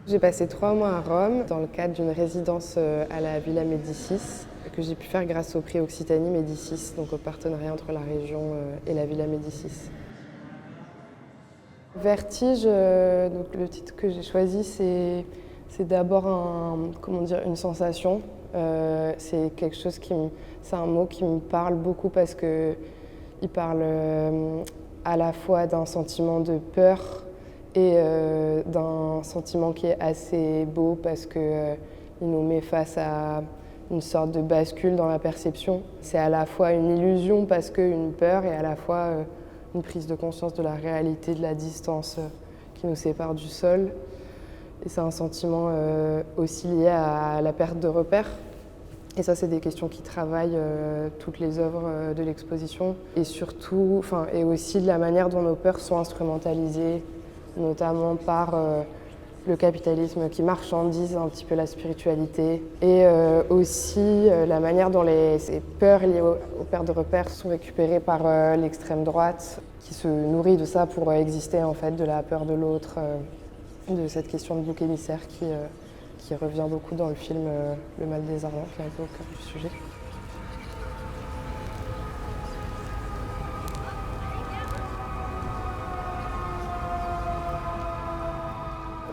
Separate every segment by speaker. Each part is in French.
Speaker 1: J'ai passé 3 mois à Rome dans le cadre d'une résidence à la Villa Médicis que j'ai pu faire grâce au prix Occitanie Médicis, donc au partenariat entre la région et la Villa Médicis. Vertige, donc le titre que j'ai choisi, c'est d'abord une sensation. C'est un mot qui me parle beaucoup parce que il parle à la fois d'un sentiment de peur et d'un sentiment qui est assez beau parce que il nous met face à une sorte de bascule dans la perception. C'est à la fois une illusion parce qu'une peur et à la fois une prise de conscience de la réalité de la distance qui nous sépare du sol. Et c'est un sentiment aussi lié à la perte de repères. Et ça, c'est des questions qui travaillent toutes les œuvres de l'exposition. Et surtout, et aussi de la manière dont nos peurs sont instrumentalisées, notamment par le capitalisme qui marchandise un petit peu la spiritualité. Et aussi la manière dont ces peurs liées aux pertes de repères sont récupérées par l'extrême droite, qui se nourrit de ça pour exister, en fait, de la peur de l'autre, de cette question de bouc émissaire qui revient beaucoup dans le film Le Mal des Ardents, qui est un peu au cœur du sujet.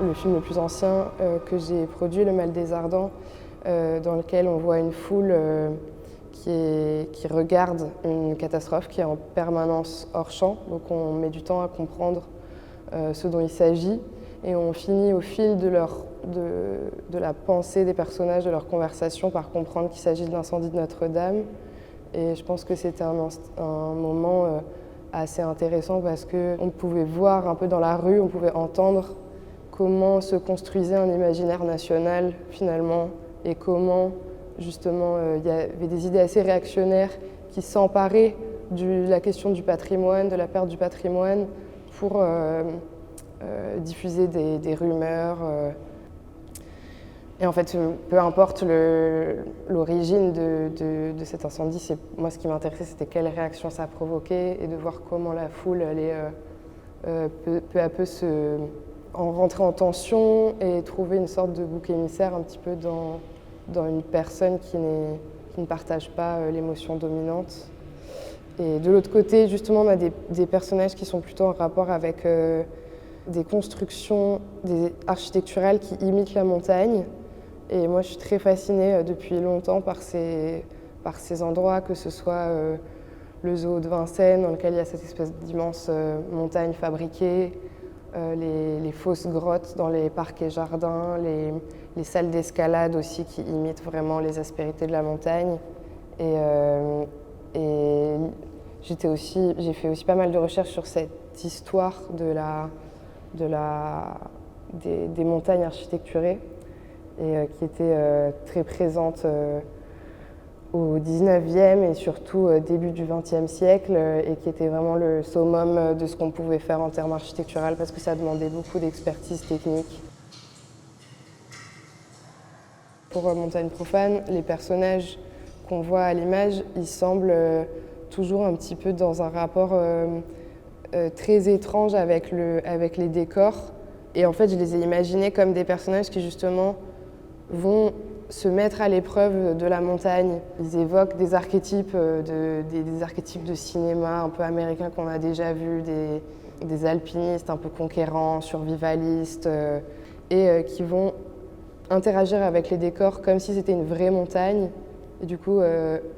Speaker 1: Le film le plus ancien que j'ai produit, Le Mal des Ardents, dans lequel on voit une foule qui regarde une catastrophe qui est en permanence hors champ. Donc on met du temps à comprendre ce dont il s'agit. Et on finit au fil de la pensée des personnages, de leur conversation, par comprendre qu'il s'agit de l'incendie de Notre-Dame. Et je pense que c'était un moment assez intéressant parce qu'on pouvait voir un peu dans la rue, on pouvait entendre comment se construisait un imaginaire national finalement et comment justement il y avait des idées assez réactionnaires qui s'emparaient de la question du patrimoine, de la perte du patrimoine pour diffuser des rumeurs. Et en fait, peu importe l'origine de cet incendie, moi ce qui m'intéressait c'était quelle réaction ça a provoqué et de voir comment la foule allait peu à peu rentrer en tension et trouver une sorte de bouc émissaire un petit peu dans une personne qui ne partage pas l'émotion dominante. Et de l'autre côté, justement, on a des personnages qui sont plutôt en rapport avec des constructions architecturales qui imitent la montagne. Et moi, je suis très fascinée depuis longtemps par ces endroits, que ce soit le zoo de Vincennes, dans lequel il y a cette espèce d'immense montagne fabriquée, les fausses grottes dans les parcs et jardins, les salles d'escalade aussi qui imitent vraiment les aspérités de la montagne. Et j'ai fait aussi pas mal de recherches sur cette histoire des montagnes architecturées et qui était très présente au 19e et surtout début du 20e siècle et qui était vraiment le summum de ce qu'on pouvait faire en termes architecturaux parce que ça demandait beaucoup d'expertise technique. Pour Montagne profane, les personnages qu'on voit à l'image, ils semblent toujours un petit peu dans un rapport très étrange avec les décors. Et en fait, je les ai imaginés comme des personnages qui justement vont se mettre à l'épreuve de la montagne. Ils évoquent des archétypes, des archétypes de cinéma un peu américains qu'on a déjà vus, des alpinistes un peu conquérants, survivalistes, et qui vont interagir avec les décors comme si c'était une vraie montagne. Et du coup,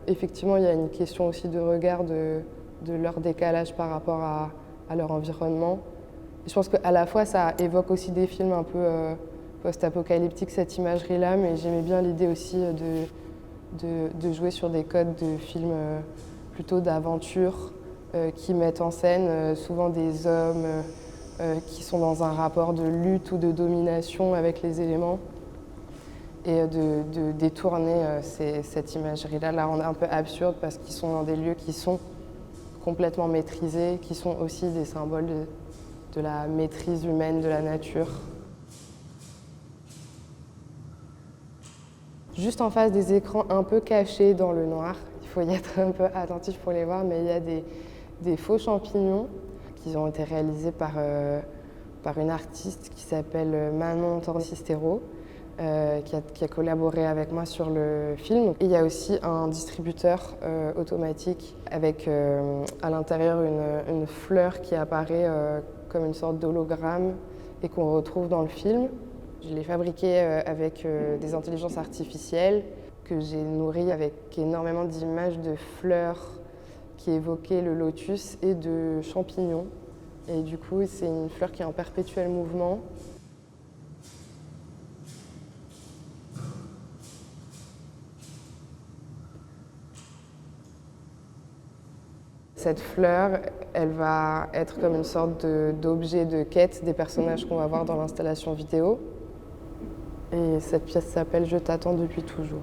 Speaker 1: effectivement, il y a une question aussi de regard de leur décalage par rapport à leur environnement. Et je pense qu'à la fois, ça évoque aussi des films un peu post-apocalyptiques, cette imagerie-là, mais j'aimais bien l'idée aussi de jouer sur des codes de films plutôt d'aventure qui mettent en scène souvent des hommes qui sont dans un rapport de lutte ou de domination avec les éléments et de détourner cette imagerie-là, la rendre un peu absurde parce qu'ils sont dans des lieux qui sont complètement maîtrisés, qui sont aussi des symboles de la maîtrise humaine de la nature. Juste en face des écrans un peu cachés dans le noir, il faut y être un peu attentif pour les voir, mais il y a des faux champignons qui ont été réalisés par par une artiste qui s'appelle Manon Tornicistero, qui a collaboré avec moi sur le film. Et il y a aussi un distributeur automatique avec à l'intérieur une fleur qui apparaît comme une sorte d'hologramme et qu'on retrouve dans le film. Je l'ai fabriqué avec des intelligences artificielles que j'ai nourries avec énormément d'images de fleurs qui évoquaient le lotus et de champignons. Et du coup, c'est une fleur qui est en perpétuel mouvement. Cette fleur, elle va être comme une sorte d'objet de quête des personnages qu'on va voir dans l'installation vidéo. Et cette pièce s'appelle « Je t'attends depuis toujours ».